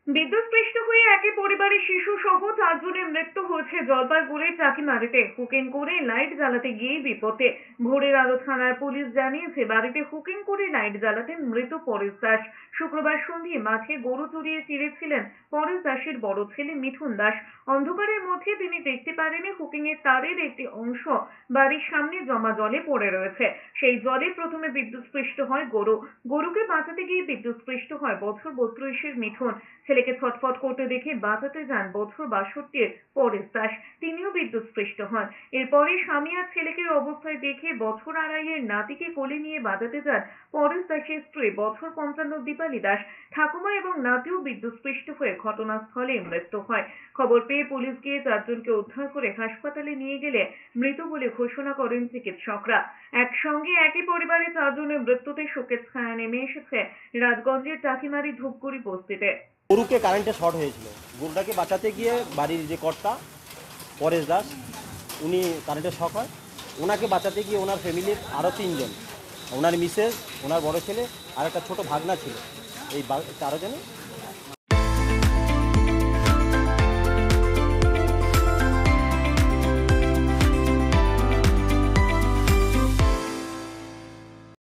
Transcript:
বিদ্যুৎস্পৃষ্ট হয়ে একই পরিবারের শিশু সহ 4 জনের মৃত্যু হয়েছে জলপাইগুড়ির টাকিমারিতে। হুকিং করে লাইট জ্বালাতে গিয়ে বিপদে। ভোরের আলো থানার পুলিশ জানিয়েছে, বাড়িতে হুকিং করে লাইট জ্বালাতেন মৃত পরেশ দাস। শুক্রবার সন্ধ্যে মাঠে গরু চড়িয়ে ফিরেছিলেন পরেশ দাসের বড় ছেলে মিঠুন দাস। অন্ধকারের মধ্যে তিনি দেখতে পারেনি হুকিং এর তারের একটি অংশ বাড়ির সামনে জমা জলে পড়ে রয়েছে। সেই জলে প্রথমে বিদ্যুৎস্পৃষ্ট হয় গরুকে বাঁচাতে গিয়ে বিদ্যুৎস্পৃষ্ট হয় বছর 32-এর মিঠুন। ছেলেকে ছটফট করতে দেখে বাঁচাতে যান বছর 62-এর পরেশ দাস। তিনিও বিদ্যুৎস্পৃষ্ট হন। এরপরে স্বামী আর ছেলেকে অবস্থায় দেখে বছর 2.5-এর নাতিকে কোলে নিয়ে বাঁচাতে যান পরেশ দাসের স্ত্রী বছর 55 দীপালি দাস। ঠাকুমা এবং নাতিও বিদ্যুৎস্পৃষ্ট হয়ে ঘটনাস্থলে মৃত্যু হয়। খবর পেয়ে পুলিশ গিয়ে 4 জনকে উদ্ধার করে হাসপাতালে নিয়ে গেলে মৃত বলে ঘোষণা করেন চিকিৎসকরা। একসঙ্গে একই পরিবারের 4 জনের মৃত্যুতে শোকের ছায়া নেমে এসেছে রাজগঞ্জের টাকিমারি ধূপগুড়ি বস্তিতে। গরুকে কারেন্টে শর্ট হয়েছিল। গরুটাকে বাঁচাতে গিয়ে বাড়ির যে কর্তা পরেশ দাস, উনি কারেন্টে শক হয়। ওনাকে বাঁচাতে গিয়ে ওনার ফ্যামিলির আরও 3 জন, ওনার মিসেস, ওনার বড় ছেলে আর একটা ছোটো ভাগনা ছিল, এই 4 জনে